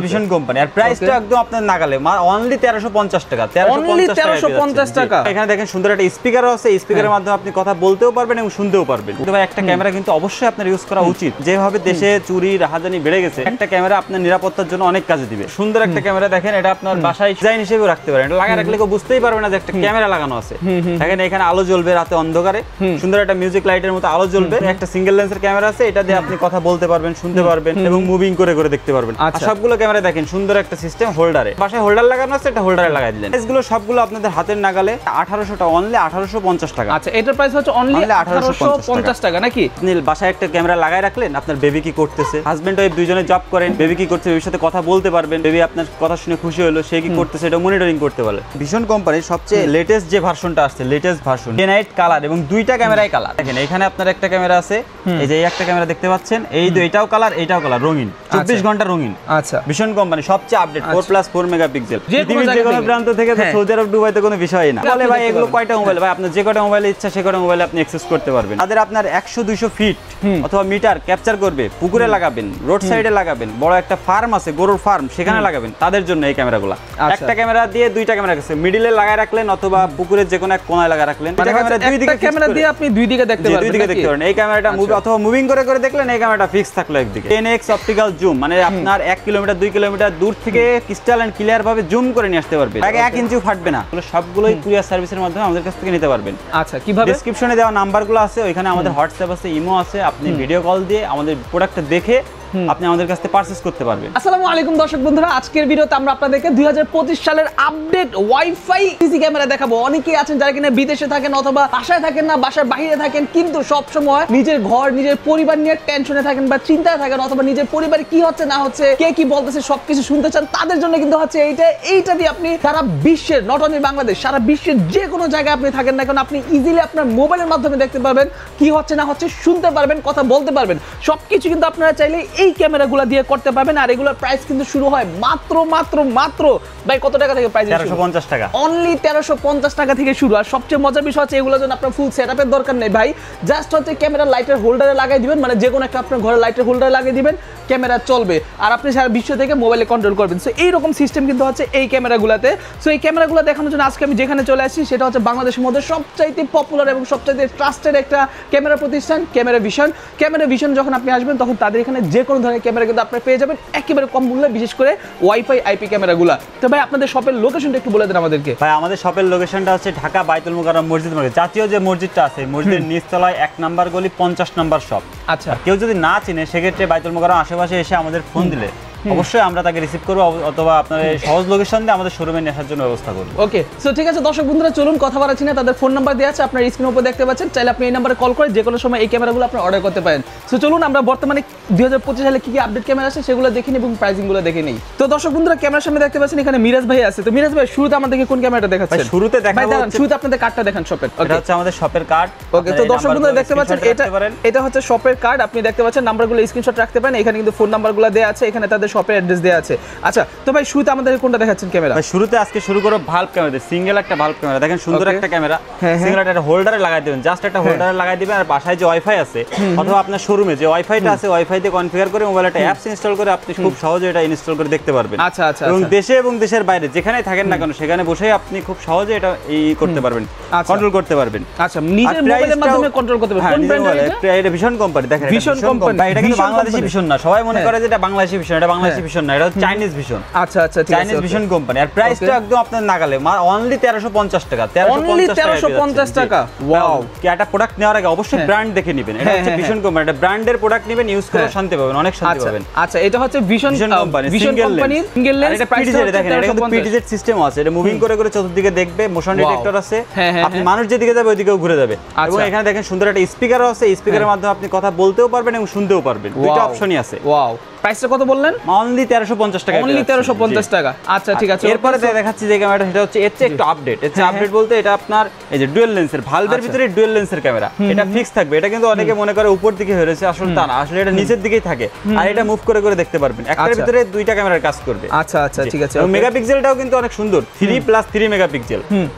Vision company আর প্রাইসটা একদম আপনার নাগালে অনলি 1350 টাকা। 1350 টাকা। এখানে দেখেন সুন্দর একটা স্পিকারও আছে, স্পিকারের মাধ্যমে আপনি কথা বলতেও পারবেন এবং শুনতেও পারবেন। কিন্তু ভাই একটা ক্যামেরা কিন্তু অবশ্যই আপনার ইউজ করা উচিত। যেভাবে দেশে চুরি রাহাজানি বেড়ে গেছে, একটা ক্যামেরা আপনার নিরাপত্তার জন্য অনেক কাজে দিবে। সুন্দর একটা ক্যামেরা দেখেন, এটা আপনার বাসায় ডিজাইন হিসেবেও রাখতে পারেন। এটা লাগা রাখলে কেউ বুঝতেই পারবে না যে একটা ক্যামেরা লাগানো আছে। দেখেন এখানে আলো জ্বলবে রাতে অন্ধকারে, সুন্দর একটা মিউজিক লাইটের মতো আলো জ্বলবে। একটা সিঙ্গেল লেন্সের ক্যামেরা আছে, এটা দিয়ে আপনি কথা বলতে পারবেন, শুনতে পারবেন এবং মুভিং করে করে দেখতে পারবেন। আর সবগুলো ক্যামেরা দেখেন সুন্দর একটা সিস্টেম হোল্ডারে, বাসায় হোল্ডার লাগানো আছে, এটা হোল্ডারে লাগাই দিলেন। প্রাইসগুলো সবগুলো আপনাদের হাতের নাগালে। 1800 টাকা, অনলি 1850 টাকা। আচ্ছা, এটার প্রাইস হচ্ছে অনলি 1850 টাকা নাকি? আপনি বাসায় একটা ক্যামেরা লাগাই রাখলেন, আপনার বেবি কি করতেছে, হাজবেন্ড ওয়াইফ দুইজনে জব করেন, বেবি কি করছে, বেবির সাথে কথা বলতে পারবেন, বেবি আপনার কথা শুনে খুশি হলো, সে কি করতেছে এটা মনিটরিং করতে পারবে। ভিশন কোম্পানির সবচেয়ে লেটেস্ট যে ভার্সনটা আসছে, লেটেস্ট ভার্সন ডে-নাইট কালার, এবং দুইটা ক্যামেরাই কালার। দেখেন এখানে আপনার একটা ক্যামেরা আছে, এই যে এই একটা ক্যামেরা দেখতে পাচ্ছেন, এই এটাও কালার, এটাও কালার, রঙিন, 24 ঘন্টা রঙিন। আচ্ছা, ভিশন কোম্পানি সবচেয়ে আপডেট 4+4 মেগাপিক্সেল। পৃথিবীর যে কোনো প্রান্ত থেকে সৌদি আরব দুবাইতে কোনো বিষয় না। বলে ভাই এগুলো কয়টা মোবাইল, ভাই আপনার যে কয়টা মোবাইলে ইচ্ছা সে কয়টা মোবাইলে আপনি অ্যাক্সেস করতে পারবেন। তাদের আপনার 100-200 ফিট অথবা মিটার ক্যাপচার করবে, পুকুরে লাগাবেন, রোড সাইডে লাগাবেন, বড় একটা ফার্ম আছে গরুর ফার্ম, সেখানে লাগাবেন, তাদের জন্য এই ক্যামেরাগুলো। একটা ক্যামেরা দিয়ে দুইটা ক্যামেরা আছে, মিডিলে লাগায় রাখলেন অথবা পুকুরের যে কোনো এক কোণায় লাগা রাখলেন। এটা ক্যামেরা দুই দিকে, ক্যামেরা দিয়ে আপনি দুই দিকে দেখতে পারবেন, দুই দিকে দেখতে পারেন। এই ক্যামেরাটা মুভ অথবা মুভিং করে করে দেখলেন, এই ক্যামেরাটা ফিক্স থাকলো একদিকে। 10x অপটিক্যাল জুম, মানে আপনার 1 কিলোমিটার 2 কিলোমিটার দূর থেকে ক্রিস্টাল এন্ড ক্লিয়ার ভাবে জুম করে নিয়ে আসতে পারবেন। আগে 1 ইঞ্চিও ফাটবে না। সবগুলোই কুরিয়ার সার্ভিসের মাধ্যমে আমাদের কাছ থেকে নিতে পারবেন। আচ্ছা, কিভাবে? ডেসক্রিপশনে দেওয়া নাম্বারগুলো আছে, ওইখানে আমাদের হোয়াটসঅ্যাপ আছে, ইমো আছে, আপনি ভিডিও কল দিয়ে আমাদের প্রোডাক্টটা দেখে আপনি আমাদের কাছ থেকে পারচেজ করতে পারবেন। আসসালামু আলাইকুম দর্শক বন্ধুরা, আজকের ভিডিওতে আমরা আপনাদেরকে 2025 সালের আপডেট ওয়াইফাই সিসি ক্যামেরা দেখাবো। অনেকেই আছেন যারা কিনা বিদেশে থাকেন অথবা বাসায় থাকেন না, বাসার বাইরে থাকেন, কিন্তু সব সময় নিজের ঘর নিজের পরিবার নিয়ে টেনশনে থাকেন বা চিন্তায় থাকেন, অথবা নিজের পরিবারে কি হচ্ছে না হচ্ছে, কে কি বলতেছে সবকিছু শুনতে চান। তাদের জন্য কিন্তু হচ্ছে এইটা দিয়ে আপনি সারা বিশ্বের, নট অনলি বাংলাদেশ, সারা বিশ্বের যে কোনো জায়গায় আপনি থাকেন না কেন, আপনি ইজিলি আপনার মোবাইলের মাধ্যমে দেখতে পারবেন, কি হচ্ছে না হচ্ছে শুনতে পারবেন, কথা বলতে পারবেন। সবকিছু কিন্তু আপনারা চাইলে এই ক্যামেরাগুলো দিয়ে করতে পারবেন। আর এগুলোর প্রাইস কিন্তু শুরু হয় মাত্র ভাই কত টাকা থেকে? প্রাইস 1350 টাকা, অনলি 1350 টাকা থেকে শুরু। আর সবচেয়ে মজার বিষয় হচ্ছে এগুলোর জন্য আপনার ফুল সেটআপের দরকার নেই ভাই, জাস্ট হচ্ছে ক্যামেরা লাইটের হোল্ডারে লাগাই দিবেন, মানে যে কোনো একটা আপনার ঘরে লাইটের হোল্ডারে লাগিয়ে দিবেন, ক্যামেরা চলবে আর আপনি সারা বিশ্ব থেকে মোবাইলে কন্ট্রোল করবেন। সো এইরকম সিস্টেম কিন্তু হচ্ছে এই ক্যামেরাগুলোতে। সো এই ক্যামেরাগুলো দেখানোর জন্য আজকে আমি যেখানে চলে আসছি সেটা হচ্ছে বাংলাদেশের মধ্যে সবচাইতে পপুলার এবং সবচাইতে ট্রাস্টেড একটা ক্যামেরা প্রতিষ্ঠান, ক্যামেরা ভিশন। ক্যামেরা ভিশন যখন আপনি আসবেন তখন তাদের এখানে যে কোনো ধরনের ক্যামেরা কিন্তু আপনি পেয়ে যাবেন একেবারে কম মূল্যে, বিশেষ করে ওয়াইফাই আইপি ক্যামেরাগুলো। তো ভাই আপনাদের শপের লোকেশনটা একটু বলে দেন আমাদেরকে। ভাই আমাদের শপের লোকেশনটা হচ্ছে ঢাকা বাইতুল মুকাররম মসজিদ মার্কেট, জাতীয় যে মসজিদটা আছে মসজিদের নিচতলায় 1 নাম্বার গলি 50 নাম্বার শপ। আচ্ছা, কেউ যদি না চিনে সেক্ষেত্রে বাইতুল মুকাররম আশেপাশে এসে আমাদের ফোন দিলে অবশ্যই আমরা তাকে রিসিভ করব, অথবা আপনার সহজ লোকেশন দিয়ে আমাদের শোরুমে নিয়ে আসার জন্য ব্যবস্থা করব। ওকে, সো ঠিক আছে দর্শক বন্ধুরা, চলুন কথা বলা চিনে তাদের ফোন নাম্বার দেওয়া আছে আপনার স্ক্রিনের উপর দেখতে পাচ্ছেন। চাইলে আপনি এই নাম্বারে কল করে যে কোনো সময় এই ক্যামেরাগুলো আপনি অর্ডার করতে পারেন। সো চলুন আমরা বর্তমানে 2025 সালে কি কি আপডেট ক্যামেরা আছে সেগুলো দেখে নিই এবং প্রাইসিংগুলো দেখে নিই। তো দর্শক বন্ধুরা, ক্যামেরার সামনে দেখতে পাচ্ছেন এখানে মিরাজ ভাই আছে। তো মিরাজ ভাই শুরুতে আমাদেরকে কোন ক্যামেরাটা দেখাচ্ছেন? শুরুতে দেখাবো, শুরুতে আপনাদের কার্ডটা দেখান শপের। এটা হচ্ছে আমাদের শপের কার্ড। ওকে, তো দর্শক বন্ধুরা দেখতে পাচ্ছেন এটা হচ্ছে শপের কার্ড। আপনি দেখতে পাচ্ছেন নাম্বারগুলো স্ক্রিনশট রাখতে পারেন। এখানে কিন্তু ফোন নাম্বারগুলো দেওয়া আছে, এখানে তাদের শপের অ্যাড্রেস দেওয়া আছে। আচ্ছা, তো ভাই শুরুতে আমাদের কোনটা দেখাচ্ছেন ক্যামেরা? ভাই শুরুতে আজকে শুরু করব ভালভ ক্যামেরা, সিঙ্গেল একটা ভালভ ক্যামেরা। দেখেন সুন্দর একটা ক্যামেরা, সিঙ্গেল একটা হোল্ডারে লাগাই দিবেন, জাস্ট একটা হোল্ডারে লাগাই দিবেন। আর বাসায় যে ওয়াইফাই আছে অথবা আপনার শোরুমে যে ওয়াইফাইটা আছে, ওয়াইফাই দিয়ে কনফিগার করে মোবাইলে একটা অ্যাপস ইনস্টল করে আপনি খুব সহজে এটা ইনস্টল করে দেখতে পারবেন। আচ্ছা আচ্ছা, এবং দেশে এবং দেশের বাইরে যেখানেই থাকেন না কেন সেখানে বসেই আপনি খুব সহজে এটা করতে পারবেন, কন্ট্রোল করতে পারবেন। আচ্ছা, নিজের মোবাইলের মাধ্যমে কন্ট্রোল করতে পারবেন। কোন ব্র্যান্ডের এটা? এটা ভিশন কোম্পানি। দেখেন ভিশন কোম্পানি, এটা কিন্তু বাংলাদেশি ভিশন না। সবাই মনে করে যে এটা বাংলাদেশি ভিশন, এটা বাংলাদেশি ভিশন না, এটা চাইনিজ ভিশন। আচ্ছা আচ্ছা, ঠিক আছে, চাইনিজ ভিশন কোম্পানি। আর প্রাইসটা একদম আপনার নাগালে, অনলি 1350 টাকা। 1350 টাকা। ওয়াও, কি একটা প্রোডাক্ট নেওয়ার আগে অবশ্যই ব্র্যান্ড দেখে নেবেন। এটা হচ্ছে ভিশন কোম্পানি, এটা ব্র্যান্ডের প্রোডাক্ট নেবেন, ইউজ করে শান্তি পাবেন, অনেক শান্তি পাবেন। আচ্ছা, এটা হচ্ছে ভিশন কোম্পানির সিঙ্গেল লেন্স। এটা প্রাইসটা দেখেন, এটা কিন্তু পিটিজেড সিস্টেম আছে, এটা মুভিং করে করে চতুর্দিকে দেখবে, মোশন ডিটেক্টর আছে, আপনি মানুষ যেদিকে যাবে ওইদিকেও ঘুরে যাবে। এবং এখানে দেখেন সুন্দর একটা স্পিকারও আছে, স্পিকারের মাধ্যমে আপনি কথা বলতেও পারবেন এবং শুনতেও পারবেন, দুইটা অপশনই আছে। ওয়াও, প্রাইসটা কত বললেন? অনলি 1350 টাকা। অনলি 1350 টাকা। আচ্ছা ঠিক আছে, এরপরে দেখাচ্ছি যে ক্যামেরাটা, সেটা হচ্ছে এর চেয়ে একটু আপডেট। এর চেয়ে আপডেট বলতে এটা আপনার এই যে ডুয়াল লেন্সের, ভালভের ভিতরে ডুয়াল লেন্সের ক্যামেরা। এটা ফিক্স থাকবে, এটা কিন্তু অনেকে মনে করে উপর দিকে হয়ে রয়েছে, আসলে তা না, আসলে এটা নিচের দিকেই থাকে। আর এটা মুভ করে করে দেখতে পারবেন, একটার ভিতরে দুইটা ক্যামেরার কাজ করবে। আচ্ছা আচ্ছা, ঠিক আছে। মেগাপিক্সেলটাও কিন্তু অনেক সুন্দর, 3+3 মেগাপিক্সেল।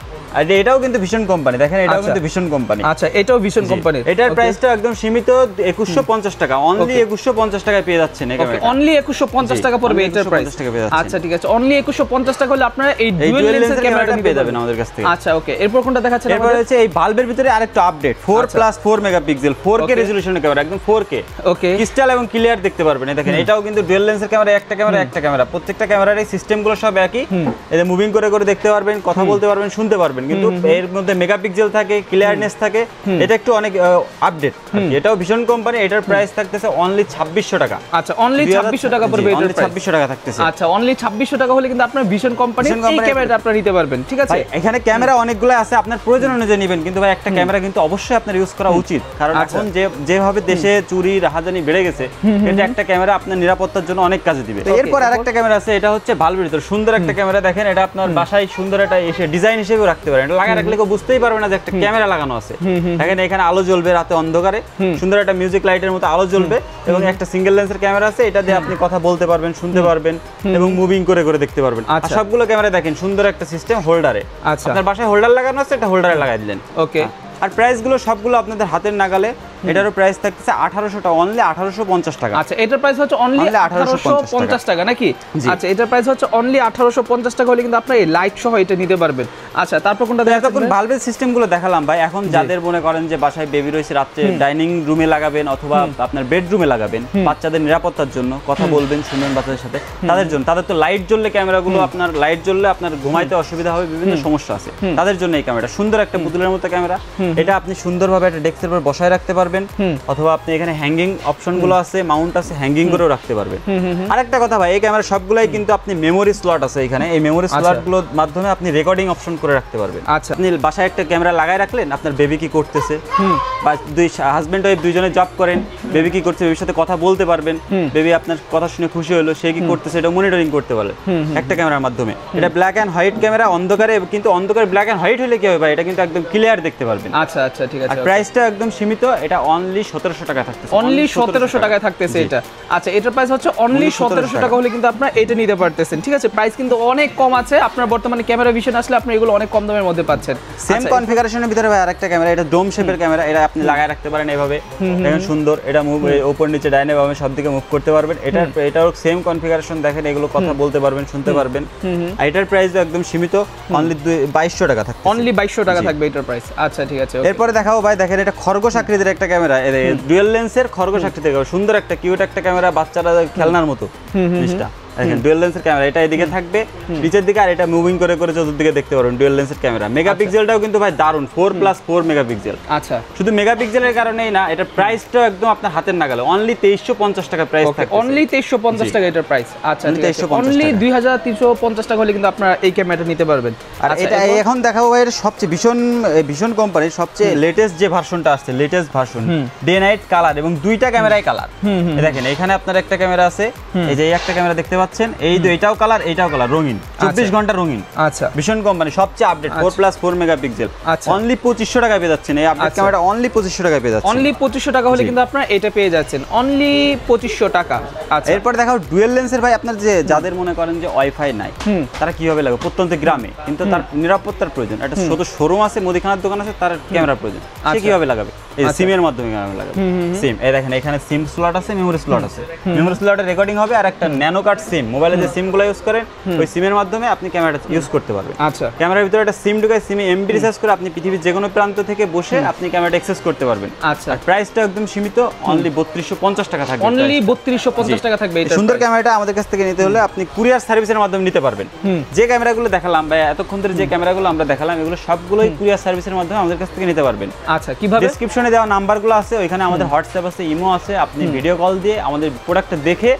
আর এটাও কিন্তু ভিশন কোম্পানি, দেখেন এটাও আচ্ছা। কিন্তু ভিশন কোম্পানি। আচ্ছা, এটাও ভিশন কোম্পানির। এটার প্রাইসটা একদম সীমিত 2150 টাকা, অনলি 2150 টাকায় পেয়ে যাচ্ছেন এই ক্যামেরাটা। অনলি 2150 টাকা পড়বে এটার প্রাইস। 2150 টাকা পেয়ে যাচ্ছেন। আচ্ছা ঠিক আছে, অনলি 2150 টাকা হলে আপনারা এই ডুয়াল লেন্সের ক্যামেরাটা পেয়ে যাবেন আমাদের কাছ থেকে। আচ্ছা ওকে, এরপর কোনটা দেখাচ্ছেন? এরপর হচ্ছে এই বাল্বের ভিতরে আরেকটা আপডেট 4+4 মেগাপিক্সেল 4K রেজোলিউশনের ক্যামেরা, একদম 4K ওকে, ক্রিস্টাল এবং ক্লিয়ার দেখতে পারবেন। এই দেখেন এটাও কিন্তু ডুয়াল লেন্সের ক্যামেরা, একটা ক্যামেরা, প্রত্যেকটা ক্যামেরার এই সিস্টেমগুলো সব একই। এতে মুভিং করে করে দেখতে পারবেন, কথা বলতে পারবেন, শুনতে পারবেন, কিন্তু এর মধ্যে মেগাপিক্সেল থাকে, ক্লিয়ারনেস থাকে, এটা একটু অনেক আপডেট। এটাও ভীষণ কোম্পানি, এটার প্রাইস থাকতেছে অনলি 2600 টাকা। আচ্ছা অনলি 2600 টাকা পড়বে এটার প্রাইস। 2600 টাকা থাকতেছে। আচ্ছা অনলি 2600 টাকা হলে কিন্তু আপনার ভীষণ কোম্পানির এই ক্যামেরাটা আপনারা নিতে পারবেন। ঠিক আছে, ভাই এখানে ক্যামেরা অনেকগুলো আছে, আপনার প্রয়োজন অনুযায়ী নেবেন, কিন্তু ভাই একটা ক্যামেরা কিন্তু অবশ্যই আপনার ইউজ করা উচিত, কারণ এখন যেভাবে দেশে চুরি রাহাজানি বেড়ে গেছে, এটা একটা ক্যামেরা আপনার নিরাপত্তার জন্য অনেক কাজে দিবে। এরপর আরেকটা ক্যামেরা আছে, এটা হচ্ছে ভালভের ভিতর সুন্দর একটা ক্যামেরা। দেখেন এটা আপনার বাসায় সুন্দর একটা এসে ডিজাইন হিসেবে রাখতে পারেন, এটা লাগা রাখলে কেউ বুঝতেই পারবে না যে একটা ক্যামেরা লাগানো আছে। দেখেন এখানে আলো জ্বলবে রাতে অন্ধকারে, সুন্দর একটা মিউজিক লাইটের মতো আলো জ্বলবে, এবং একটা সিঙ্গেল লেন্সের ক্যামেরা আছে, এটা দিয়ে আপনি কথা বলতে পারবেন, শুনতে পারবেন, এবং মুভিং করে করে দেখতে পারবেন। আর সবগুলো ক্যামেরা দেখেন সুন্দর একটা সিস্টেম হোল্ডারে, আপনার বাসায় হোল্ডার লাগানো আছে, এটা হোল্ডারে লাগাই দিলেন। ওকে, আর প্রাইসগুলো সবগুলো আপনাদের হাতের নাগালে। এটারও প্রাইস থাকছে 1800 টাকা, অনলি 1850 টাকা। আচ্ছা এটার প্রাইস হচ্ছে অনলি 1850 টাকা নাকি? আচ্ছা এটার প্রাইস হচ্ছে অনলি 1850 টাকা হলে কিন্তু আপনি এই লাইট সহ এটা নিতে পারবেন। আচ্ছা তারপর কোনটা দেখাচ্ছেন? এতক্ষণ ভালভের সিস্টেমগুলো দেখালাম ভাই, এখন যাদের মনে করেন যে বাসায় বেবি রয়েছে, রাতে ডাইনিং রুমে লাগাবেন অথবা আপনার বেডরুমে লাগাবেন, বাচ্চাদের নিরাপত্তার জন্য, কথা বলবেন, শুনবেন বাচ্চাদের সাথে, তাদের জন্য, তাদের তো লাইট জ্বললে ক্যামেরাগুলো, আপনার লাইট জ্বললে আপনার ঘুমাইতে অসুবিধা হবে, বিভিন্ন সমস্যা আছে, তাদের জন্য এই ক্যামেরাটা সুন্দর একটা পুতুলের মতো ক্যামেরা। এটা আপনি সুন্দরভাবে একটা ডেস্কের উপর বসায় রাখতে পারবেন, অথবা আপনি এখানে হ্যাঙ্গিং অপশনগুলো আছে, মাউন্ট আছে, হ্যাঙ্গিং করেও রাখতে পারবেন। আরেকটা কথা ভাই, এই ক্যামেরা সবগুলাই কিন্তু আপনি মেমোরি স্লট আছে এখানে, এই মেমোরি স্লটগুলোর মাধ্যমে আপনি রেকর্ডিং অপশন করে রাখতে পারবেন। আচ্ছা, আপনি বাসায় একটা ক্যামেরা লাগায় রাখলেন, আপনার বেবি কি করতেছে, বা দুই হাজবেন্ড ওয়াইফ দুইজনে জব করেন, বেবি কি করছে, বেবির সাথে কথা বলতে পারবেন, বেবি আপনার কথা শুনে খুশি হলো, সে কি করতেছে এটা মনিটরিং করতে পারবেন একটা ক্যামেরার মাধ্যমে। এটা ব্ল্যাক অ্যান্ড হোয়াইট ক্যামেরা, অন্ধকারে, কিন্তু অন্ধকারে ব্ল্যাক অ্যান্ড হোয়াইট হলে কি হবে ভাই, এটা কিন্তু একদম ক্লিয়ার দেখতে পারবেন। আচ্ছা আচ্ছা ঠিক আছে, আর প্রাইসটা একদম সীমিত, এটা অনলি 1700 টাকা থাকতেছে, অনলি 1700 টাকায় থাকতেছে এটা। আচ্ছা এটার প্রাইস হচ্ছে অনলি 1700 টাকা হলে কিন্তু আপনারা এটা নিতে পারতেছেন। ঠিক আছে, প্রাইস কিন্তু অনেক কম আছে, আপনার বর্তমানে ক্যামেরা ভিশন আসলে আপনি এগুলো অনেক কম দামের মধ্যে পাচ্ছেন। সেম কনফিগারেশনের ভিতরে ভাই আরেকটা ক্যামেরা, এটা ডোম শেপের ক্যামেরা, এটা আপনি লাগায় রাখতে পারেন এভাবে, দেখেন সুন্দর, এটা মুভ উপর নিচে ডাইনে বামে সব দিকে মুভ করতে পারবেন। এটাও সেম কনফিগারেশন, দেখেন এগুলো কথা বলতে পারবেন, শুনতে পারবেন। আর এটার প্রাইস একদম সীমিত, অনলি 2200 টাকা থাকবে, অনলি 2200 টাকা থাকবে এটার প্রাইস। আচ্ছা ঠিক আছে, এরপরে দেখাবো ভাই, দেখেন এটা খরগোশ আকৃতির একটা ক্যামেরা, ডুয়াল লেন্সের খরগোশ আকৃতির, সুন্দর একটা কিউট একটা ক্যামেরা, বাচ্চারা খেলনার মতো জিনিসটা। দেখেন ডুয়াল লেন্সের ক্যামেরা, এটা এদিকে থাকবে নিচের দিকে, আর এটা মুভিং করে করে চতুর্দিকে দেখতে পারবেন ডুয়াল লেন্সের ক্যামেরা। মেগাপিক্সেলটাও কিন্তু ভাই দারুন, 4+4 মেগাপিক্সেল। আচ্ছা শুধু মেগাপিক্সেলের কারণেই না, এটা প্রাইসটাও একদম আপনার হাতের নাগালে, অনলি 2350 টাকা প্রাইস থাকে, অনলি 2350 টাকা এটার প্রাইস। আচ্ছা ঠিক আছে, অনলি 2350 টাকা হলে কিন্তু আপনারা এই ক্যামেরাটা নিতে পারবেন। আর এটা এখন দেখাবো ভাই, এর সবচেয়ে ভীষণ কোম্পানির সবচেয়ে লেটেস্ট যে ভার্সনটা আসছে, latest version, day night colour, এবং দুইটা ক্যামেরাই কালার। দেখেন এখানে আপনার একটা ক্যামেরা আছে, এই যে একটা ক্যামেরা দেখতে পাচ্ছেন, এই এটাও কালার, এটাও কালার, রঙিন, 24 ঘন্টা রঙিন। আচ্ছা, ভীষণ কোম্পানি সবচেয়ে আপডেট 4+4 মেগাপিক্সেল, অনলি 2500 টাকায় পেয়ে যাচ্ছেন এই আপডেট ক্যামেরাটা, অনলি 2500 টাকায় পেয়ে যাচ্ছেন, অনলি 2500 টাকা হলে কিন্তু আপনারা এটা পেয়ে যাচ্ছেন, অনলি 2500 টাকা। আচ্ছা এরপর দেখাও ডুয়াল লেন্সের ভাই, আপনার যে যাদের মনে করেন যে ওয়াইফাই নাই, তারা কিভাবে লাগবে, প্রত্যন্ত গ্রামে, কিন্তু তার নিরাপত্তার প্রয়োজন, একটা ছোট শোরুম আছে, মুদিখানার দোকান আছে, তার ক্যামেরার প্রয়োজন, সে কিভাবে লাগাবে, এই সিমের মাধ্যমে ক্যামেরা লাগাবে। সিম, এই দেখেন এখানে সিম স্লট আছে, মেমোরি স্লট আছে, মেমোরি স্লটে রেকর্ডিং হবে, আর একটা ন্যানো কার্ড সিম, মোবাইলে যে সিমগুলো ইউজ করেন ওই সিমের মাধ্যমে আপনি ক্যামেরাটা ইউজ করতে পারবেন। আচ্ছা, ক্যামেরার ভিতরে একটা সিম ঢুকায়, সিমে এমবি রিচার্জ করে আপনি পৃথিবীর যে কোনো প্রান্ত থেকে বসে আপনি ক্যামেরাটা অ্যাক্সেস করতে পারবেন। আচ্ছা, আর প্রাইসটা একদম সীমিত, অনলি 3250 টাকা থাকবে, অনলি 3250 টাকা থাকবে। এটা সুন্দর ক্যামেরাটা আমাদের কাছ থেকে নিতে হলে আপনি কুরিয়ার সার্ভিসের মাধ্যমে নিতে পারবেন। যে ক্যামেরাগুলো দেখালাম বা এতক্ষণ ধরে যে ক্যামেরাগুলো আমরা দেখালাম, এগুলো সবগুলোই কুরিয়ার সার্ভিসের মাধ্যমে আমাদের কাছ থেকে নিতে পারবেন। আচ্ছা, কিভাবে? ডেসক্রিপশনে দেওয়া নাম্বারগুলো আছে, ওইখানে আমাদের হোয়াটসঅ্যাপ আছে, ইমো আছে, আপনি ভিডিও কল দিয়ে আমাদের প্রোডাক্টটা দেখে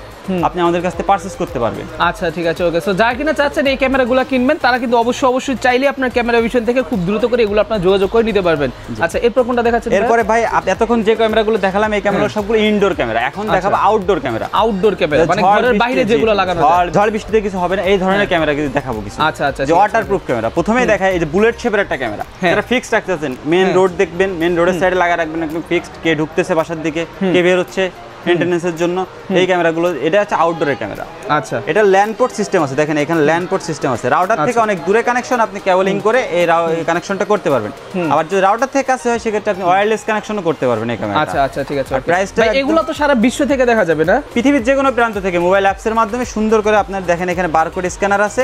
আপনি আমাদের কাছ থেকে পারচেজ করতে পারবেন। আচ্ছা ঠিক আছে, ওকে। সো যারা কিনা চাচ্ছেন এই ক্যামেরাগুলো কিনবেন, তারা কিন্তু অবশ্যই চাইলে আপনার ক্যামেরা ভিশন থেকে খুব দ্রুত করে এগুলো আপনার যোগাযোগ করে নিতে পারবেন। আচ্ছা, এরপর কোনটা দেখাচ্ছেন? এরপরে ভাই এতক্ষণ যে ক্যামেরাগুলো দেখালাম, এই ক্যামেরাগুলো সবগুলো ইনডোর ক্যামেরা, এখন দেখাবো আউটডোর ক্যামেরা। আউটডোর ক্যামেরা মানে ঘরের বাইরে যেগুলো লাগানো যায়, ঝড় বৃষ্টিতে কিছু হবে না, এই ধরনের ক্যামেরা কিন্তু দেখাবো কিছু। আচ্ছা আচ্ছা, যে ওয়াটারপ্রুফ ক্যামেরা। প্রথমেই দেখায় এই যে বুলেট শেপের একটা ক্যামেরা, এটা ফিক্সড রাখতেছেন, মেইন রোড দেখবেন, মেইন রোডের সাইডে লাগা রাখবেন, একদম ফিক্সড, কে ঢুকতেছে বাসার দিকে, কে বের হচ্ছে, মেইনটেনেন্সের জন্য এই ক্যামেরাগুলো। এটা হচ্ছে আউটডোরের ক্যামেরা। আচ্ছা, এটা ল্যান্ড পোর্ট সিস্টেম আছে, দেখেন এখানে ল্যান্ড পোর্ট সিস্টেম আছে। রাউটার থেকে অনেক দূরে কানেকশন, আপনি কেবলিং করে এই কানেকশনটা করতে পারবেন। আবার যদি রাউটার থেকে কাছে হয় সেক্ষেত্রে আপনি ওয়্যারলেস কানেকশনও করতে পারবেন এই ক্যামেরাটা। আচ্ছা আচ্ছা, ঠিক আছে। প্রাইসটা এগুলো তো সারা বিশ্ব থেকে দেখা যাবে না? পৃথিবীর যে কোনো প্রান্ত থেকে মোবাইল অ্যাপসের মাধ্যমে সুন্দর করে আপনার দেখেন এখানে বারকোড স্ক্যানার আছে।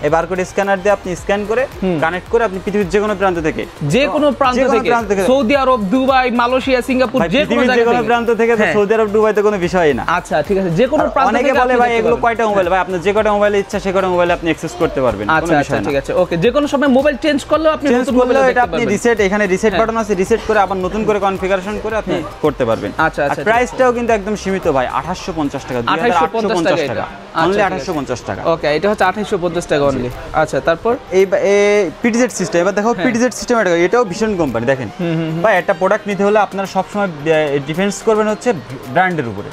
এই বারকোড স্ক্যানার দিয়ে আপনি স্ক্যান করে কানেক্ট করে আপনি পৃথিবীর যে কোনো প্রান্ত থেকে, যে কোনো প্রান্ত থেকে, সৌদি আরব, দুবাই, মালয়েশিয়া, সিঙ্গাপুর, যে কোনো জায়গা থেকে, প্রান্ত থেকে। তো সৌদি আরব, দুবাই তো কোনো বিষয়ই না। আচ্ছা, ঠিক আছে, যে কোনো প্রান্ত থেকে। অনেকে বলে ভাই এগুলো কয়টা মোবাইল, ভাই আপনার যে কয়টা মোবাইলে ইচ্ছা সে কয়টা মোবাইলে আপনি অ্যাক্সেস করতে পারবেন। আচ্ছা আচ্ছা, ঠিক আছে, ওকে। যে কোনো সময় মোবাইল চেঞ্জ করলেও আপনি নতুন মোবাইল এটা আপনি রিসেট, এখানে রিসেট বাটন আছে, রিসেট করে আবার নতুন করে কনফিগারেশন করে আপনি করতে পারবেন। আচ্ছা আচ্ছা, প্রাইসটাও কিন্তু একদম সীমিত ভাই, 2850 টাকা, 2850 টাকা, অনলি 2850 টাকা। ওকে, এটা হচ্ছে 2850 টাকা অনলি। আচ্ছা, তারপর এই পিটিজেড সিস্টেম, এবার দেখো পিটিজেড সিস্টেম, এটাও ভীষণ কোম্পানি। দেখেন ভাই একটা প্রোডাক্ট নিতে হলে আপনারা সবসময় ডিফেন্স করবেন হচ্ছে ব্র্যান্ডের উপরে।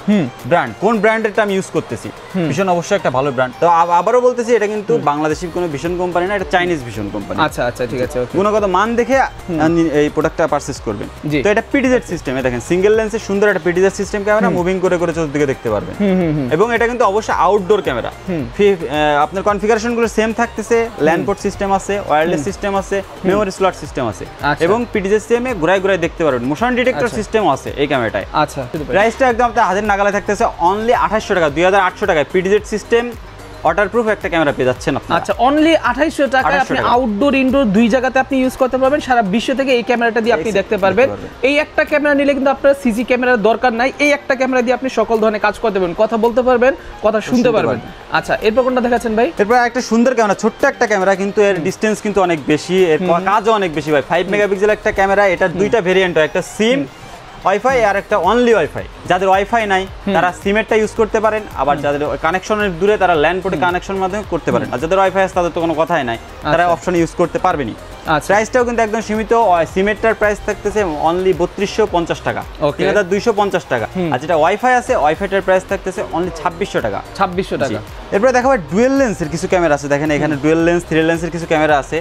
ব্র্যান্ড কোন ব্র্যান্ডেরটা আমি ইউজ করতেছি, ভীষণ অবশ্যই একটা ভালো ব্র্যান্ড। তো আবারও বলতেছি এটা কিন্তু বাংলাদেশি কোনো ভীষণ কোম্পানি না, এটা চাইনিজ ভীষণ কোম্পানি। আচ্ছা আচ্ছা, ঠিক আছে, ওকে। গুণগত মান দেখে এই প্রোডাক্টটা পারচেজ করবেন। তো এটা পিটিজেড সিস্টেম, দেখেন সিঙ্গেল লেন্সের সুন্দর একটা পিটিজেড সিস্টেম ক্যামেরা, মুভিং করে করে চতুর্দিকে দেখতে পারবেন। এবং এটা কিন্তু অবশ্যই আউটডোর ক্যামেরা। আপনার কনফিগারেশন গুলো সেম থাকতেছে, ল্যান্ড পোর্ট সিস্টেম আছে, ওয়্যারলেস সিস্টেম আছে, মেমোরি স্লট সিস্টেম আছে, এবং পিটিজেড সিস্টেমে ঘুরায় ঘুরায় দেখতে পারবেন। মোশন ডিটেক্টর সিস্টেম আছে এই ক্যামেরাটায়। আচ্ছা, প্রাইসটা একদম আপনার হাতের নাগালে থাকতেছে অনলি 2800 টাকা, 2800 টাকায় পিটিজেড সিস্টেম ওয়াটারপ্রুফ একটা ক্যামেরা পেয়ে যাচ্ছেন আপনারা। আচ্ছা, অনলি 2800 টাকায় আপনি আউটডোর ইনডোর দুই জায়গাতে আপনি ইউজ করতে পারবেন। সারা বিশ্ব থেকে এই ক্যামেরাটা দিয়ে আপনি দেখতে পারবেন। এই একটা ক্যামেরা নিলে কিন্তু আপনার সিসি ক্যামেরার দরকার নাই, এই একটা ক্যামেরা দিয়ে আপনি সকল ধরনের কাজ করতে পারবেন, কথা বলতে পারবেন, কথা শুনতে পারবেন। আচ্ছা, এরপর কোনটা দেখাচ্ছেন ভাই? এরপর একটা সুন্দর ক্যামেরা, ছোট্ট একটা ক্যামেরা, কিন্তু এর ডিসটেন্স কিন্তু অনেক বেশি, এর কাজও অনেক বেশি ভাই। 5 মেগাপিক্সেল একটা ক্যামেরা, এটার দুইটা ভেরিয়েন্ট হয়, একটা সিম ওয়াইফাই আর একটা অনলি ওয়াইফাই। যাদের ওয়াইফাই নাই তারা সিমেরটা ইউজ করতে পারেন, আবার যাদের কানেকশনের দূরে তারা ল্যান্ড পোর্টে কানেকশনের মাধ্যমে করতে পারেন। আর যাদের ওয়াইফাই আছে তাদের তো কোনো কথাই নাই, তারা অপশন ইউজ করতে পারবেনই। প্রাইসটাও কিন্তু একদম সীমিত, সিমেরটার প্রাইস থাকতেছে অনলি 3250 টাকা, 3250 টাকা। আর যেটা ওয়াইফাই আছে ওয়াইফাইটার প্রাইস থাকতেছে অনলি 2600 টাকা, 2600 টাকা। এরপরে দেখাবো ডুয়েল লেন্সের কিছু ক্যামেরা আছে, দেখেন এখানে ডুয়েল লেন্স, 3 লেন্সের কিছু ক্যামেরা আছে।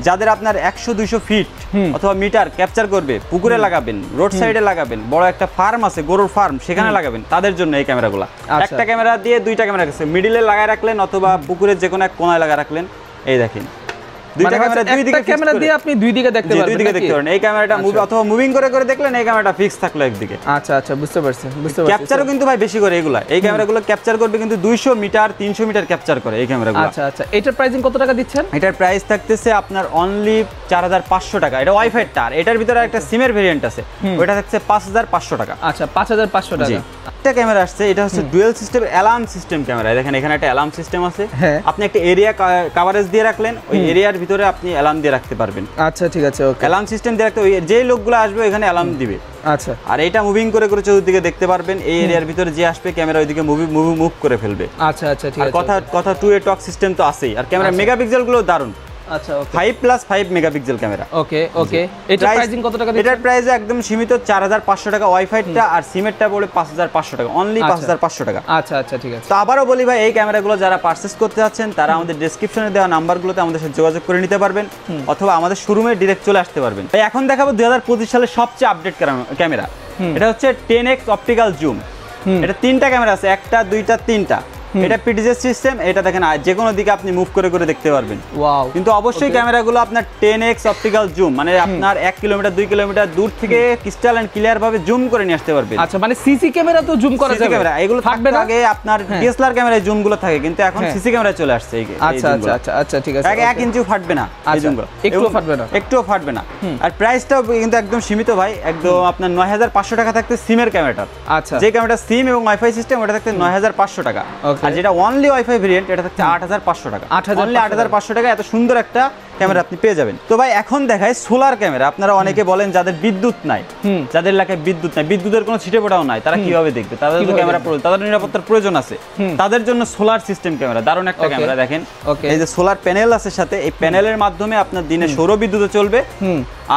যাদের আপনার 100-200 ফিট অথবা মিটার ক্যাপচার করবে, পুকুরে লাগাবেন, রোড সাইডে লাগাবেন, বড় একটা ফার্ম আছে গরুর ফার্ম সেখানে লাগাবেন, তাদের জন্য এই ক্যামেরাগুলো। একটা ক্যামেরা দিয়ে দুইটা ক্যামেরা আছে, মিডিলে লাগায় রাখলেন অথবা পুকুরের যে কোনো এক কোনায় লাগায় রাখলেন। এই দেখেন দুইটা ক্যামেরা, দুই দিকে ক্যামেরা দিয়ে আপনি দুই দিকে দেখতে পারবেন, দুই দিকে দেখতে পারেন। এই ক্যামেরাটা মুভ অথবা মুভিং করে করে দেখলেন, এই ক্যামেরাটা ফিক্স থাকলো একদিকে। আচ্ছা আচ্ছা, বুঝতে পারছি, বুঝতে পারছি। ক্যাপচারও কিন্তু ভাই বেশি করে এগুলা, এই ক্যামেরাগুলো ক্যাপচার করবে কিন্তু 200 মিটার 300 মিটার ক্যাপচার করে এই ক্যামেরাগুলো। আচ্ছা আচ্ছা, এটার প্রাইসিং কত টাকা দিচ্ছেন? এটার প্রাইস থাকতেছে আপনার অনলি 4500 টাকা। এটা ওয়াইফাই টার, এটার ভিতরে একটা সিমের ভেরিয়েন্ট আছে, ওটা থাকছে 5500 টাকা। আচ্ছা, 5500 টাকা। একটা ক্যামেরা আসছে, এটা হচ্ছে dual system alarm system camera. দেখেন এখানে একটা অ্যালার্ম সিস্টেম আছে, আপনি একটা এরিয়া কভারেজ দিয়ে রাখলেন, ওই এরিয়ার ভিতরে আপনি অ্যালার্ম দিয়ে রাখতে পারবেন। আচ্ছা, ঠিক আছে, ওকে। অ্যালার্ম সিস্টেম দিয়ে রাখতে, যে লোকগুলো আসবে এখানে অ্যালার্ম দিবে। আচ্ছা, আর এটা মুভিং করে করে চতুর্দিকে দেখতে পারবেন, এই এরিয়ার ভিতরে যে আসবে ক্যামেরা ওইদিকে মুভ করে ফেলবে। আচ্ছা আচ্ছা, ঠিক আছে। কথা 2A টক সিস্টেম তো আছেই, আর ক্যামেরা মেগাপিক্সেল গুলো দারুন। আচ্ছা, ওকে, 5+5 মেগাপিক্সেল ক্যামেরা। ওকে ওকে। এটার প্রাইসিং কত টাকা দিচ্ছেন? এটার প্রাইস একদম সীমিত 4500 টাকা ওয়াইফাইটা, আর সিমেরটা পড়ে 5500 টাকা, অনলি 5500 টাকা। আচ্ছা আচ্ছা, ঠিক আছে। তো আবারও বলি ভাই, এই ক্যামেরাগুলো যারা পারচেজ করতে যাচ্ছেন তারা আমাদের ডেসক্রিপশনে দেওয়া নাম্বারগুলোতে আমাদের সাথে যোগাযোগ করে নিতে পারবেন, অথবা আমাদের শোরুমে ডিরেক্ট চলে আসতে পারবেন। ভাই এখন দেখাবো 2025 সালের সবচেয়ে আপডেট ক্যামেরা। এটা হচ্ছে 10x অপটিক্যাল জুম। এটা 3টা ক্যামেরা আছে, একটা, দুইটা, 3টা। এটা পিটিজেড সিস্টেম, এটা দেখেন যে কোনো দিকে আপনি মুভ করে করে দেখতে পারবেন। ওয়াও! কিন্তু অবশ্যই ক্যামেরাগুলো আপনার 10x অপটিক্যাল জুম, মানে আপনার 1 কিলোমিটার 2 কিলোমিটার দূর থেকে ক্রিস্টাল এন্ড ক্লিয়ার ভাবে জুম করে নিয়ে আসতে পারবেন। আচ্ছা, মানে সিসি ক্যামেরা তো জুম করা যাবে? ক্যামেরা এগুলো থাকবে না, আগে আপনার ডিএসএলআর ক্যামেরায় জুম গুলো থাকে, কিন্তু এখন সিসি ক্যামেরায় চলে আসছে এই। আচ্ছা আচ্ছা আচ্ছা আচ্ছা, ঠিক আছে। আগে 1 ইঞ্চিও ফাটবে না এই জুমগুলো, একটুও ফাটবে না, একটুও ফাটবে না। আর প্রাইসটাও কিন্তু একদম সীমিত ভাই, একদম আপনার 9500 টাকা থাকতে সিমের ক্যামেরাটা। আচ্ছা, যে ক্যামেরাটা সিম এবং ওয়াইফাই সিস্টেম ওটা থাকতে 9500 টাকা। আর যেটা অনলি ওয়াইফাই ভেরিয়েন্ট এটা থাকছে 8500 টাকা। অনলি 8500 টাকা এত সুন্দর একটা ক্যামেরা আপনি পেয়ে যাবেন। তো ভাই এখন দেখায় সোলার ক্যামেরা। আপনারা অনেকে বলেন যাদের বিদ্যুৎ নাই, যাদের এলাকায় বিদ্যুৎ নাই, বিদ্যুতের কোনো ছিটে ফোটাও নাই, তারা কিভাবে দেখবে? তাদের তো ক্যামেরা প্রয়োজন, তাদের নিরাপত্তার প্রয়োজন আছে, তাদের জন্য সোলার সিস্টেম ক্যামেরা দারুণ একটা ক্যামেরা। দেখেন এই যে সোলার প্যানেল আছে সাথে, এই প্যানেলের মাধ্যমে আপনার দিনে সৌর বিদ্যুতে চলবে,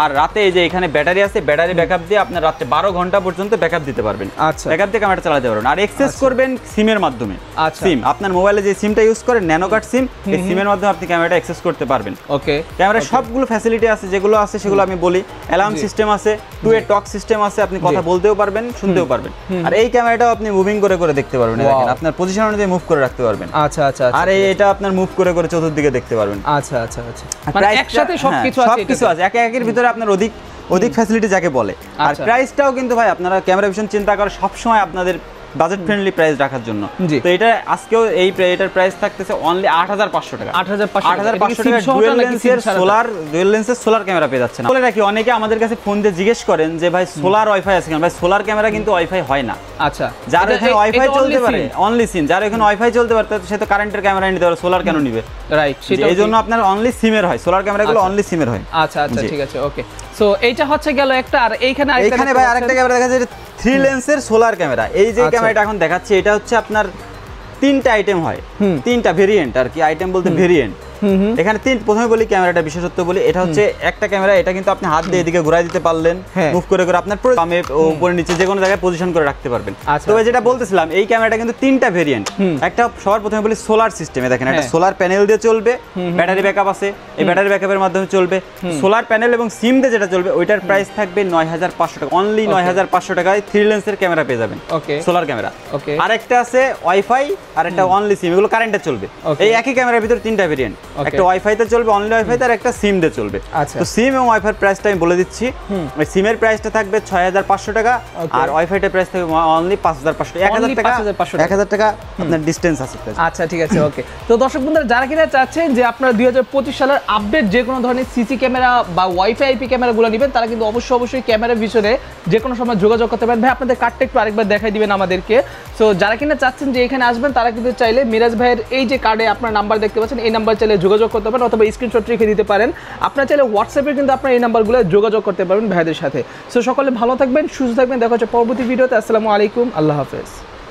আর রাতে এই যে এখানে ব্যাটারি আছে, ব্যাটারি ব্যাকআপ দিয়ে আপনার রাতে 12 ঘন্টা পর্যন্ত ব্যাকআপ দিতে পারবেন। আচ্ছা, ব্যাকআপ দিয়ে ক্যামেরা চালাতে পারবেন। আর অ্যাক্সেস করবেন সিমের মাধ্যমে। আচ্ছা, সিম আপনার মোবাইলে যে সিমটা ইউজ করেন ন্যানো কার্ড সিম, এই সিমের মাধ্যমে আপনি ক্যামেরাটা অ্যাক্সেস করতে পারবেন। ওকে, ক্যামেরার সবগুলো ফ্যাসিলিটি আছে, যেগুলো আছে সেগুলো আমি বলি। অ্যালার্ম সিস্টেম আছে, টু এ টক সিস্টেম আছে, আপনি কথা বলতেও পারবেন, শুনতেও পারবেন। আর এই ক্যামেরাটাও আপনি মুভিং করে করে দেখতে পারবেন, দেখেন আপনার পজিশন অনুযায়ী মুভ করে রাখতে পারবেন। আচ্ছা আচ্ছা, আর এটা আপনার মুভ করে করে চতুর্দিকে দেখতে পারবেন। আচ্ছা আচ্ছা আচ্ছা, মানে একসাথে সবকিছু আছে, সবকিছু আছে একের ভিতরে আপনার অধিক ফ্যাসিলিটি যাকে বলে। আর প্রাইসটাও কিন্তু ভাই আপনারা ক্যামেরা ভিশন চিন্তা করে সবসময় আপনাদের বাজেট ফ্রেন্ডলি প্রাইস রাখার জন্য। তো এটা আজকেও এটার প্রাইস থাকতেছে অনলি 8500 টাকা। 8500 টাকা ডুয়াল লেন্সের সোলার ক্যামেরা পেয়ে যাচ্ছেন। বলে রাখি, অনেকে আমাদের কাছে ফোন দিয়ে জিজ্ঞেস করেন যে ভাই সোলার ওয়াইফাই আছে কেন? ভাই সোলার ক্যামেরা কিন্তু ওয়াইফাই হয় না। আচ্ছা, যার এখানে ওয়াইফাই চলতে পারে অনলি সিম, যার এখানে ওয়াইফাই চলতে পারে সে তো কারেন্টের ক্যামেরা নিতে পারে, সোলার কেন নিবে? রাইট, এই জন্য আপনার অনলি সিমের হয়, সোলার ক্যামেরাগুলো অনলি সিমের হয়। আচ্ছা আচ্ছা, ঠিক আছে, ওকে। সো এইটা হচ্ছে গেল একটা। আর এইখানে ভাই আরেকটা ক্যামেরা দেখা যাচ্ছে 3 লেন্সের সোলার ক্যামেরা। এই যে ক্যামেরাটা এখন দেখাচ্ছে এটা হচ্ছে আপনার 3টা আইটেম হয়, 3টা ভেরিয়েন্ট আর কি। আইটেম বলতে ভেরিয়েন্ট। এখানে প্রথমে বলি ক্যামেরাটা বিশেষত্ব বলি, এটা হচ্ছে একটা ক্যামেরা, এটা কিন্তু আপনি হাত দিয়ে এদিকে ঘুরাই দিতে পারলেন, মুভ করে করে আপনার বামে উপরে নিচে যে কোনো জায়গায় পজিশন করে রাখতে পারবেন। তবে যেটা বলতেছিলাম, এই ক্যামেরাটা কিন্তু 3টা ভেরিয়েন্ট। একটা সবার প্রথমে বলি সোলার সিস্টেমে, দেখেন একটা সোলার প্যানেল দিয়ে চলবে, ব্যাটারি ব্যাকআপ আছে, এই ব্যাটারি ব্যাকআপের মাধ্যমে চলবে। সোলার প্যানেল এবং সিম দিয়ে যেটা চলবে ওইটার প্রাইস থাকবে 9500 টাকা, অনলি 9500 টাকায় 3 লেন্সের ক্যামেরা পেয়ে যাবেন, সোলার ক্যামেরা। আরেকটা আছে ওয়াইফাই, আর একটা অনলি সিম, এগুলো কারেন্টে চলবে। এই একই ক্যামেরার ভিতরে 3টা ভেরিয়েন্ট, একটা ওয়াইফাইতে চলবে, অনলি ওয়াইফাই, আর একটা সিম দিয়ে চলবে। তো সিম এবং ওয়াইফাই প্রাইসটা আমি বলে দিচ্ছি। ওই সিমের প্রাইসটা থাকবে 6500 টাকা, আর ওয়াইফাইটার প্রাইস থাকবে অনলি 5500 টাকা। 1000 টাকা আপনার ডিসটেন্স আছে। আচ্ছা, ঠিক আছে, ওকে। তো দর্শক বন্ধুরা, যারা কিনা চাচ্ছেন যে আপনারা 2025 সালের আপডেট যে কোনো ধরনের সিসি ক্যামেরা বা ওয়াইফাই আইপি ক্যামেরাগুলো নেবেন, তারা কিন্তু অবশ্যই ক্যামেরা ভিশনে যে কোনো সময় যোগাযোগ করতে পারেন। ভাই আপনাদের কার্ডটা একটু আরেকবার দেখাই দিবেন আমাদেরকে। সো যারা কিনা চাচ্ছেন যে এখানে আসবেন, তারা কিন্তু চাইলে মিরাজ ভাইয়ের এই যে কার্ডে আপনার নাম্বার দেখতে পাচ্ছেন, এই নাম্বার চাইলে যোগাযোগ করতে পারেন, অথবা স্ক্রিনশট রেখে দিতে পারেন। আপনারা চাইলে হোয়াটসঅ্যাপে কিন্তু আপনার এই নাম্বারগুলো যোগাযোগ করতে পারবেন ভাইদের সাথে। সো সকলে ভালো থাকবেন, সুস্থ থাকবেন, দেখা হচ্ছে পরবর্তী ভিডিওতে। আসসালামু আলাইকুম, আল্লাহ হাফেজ।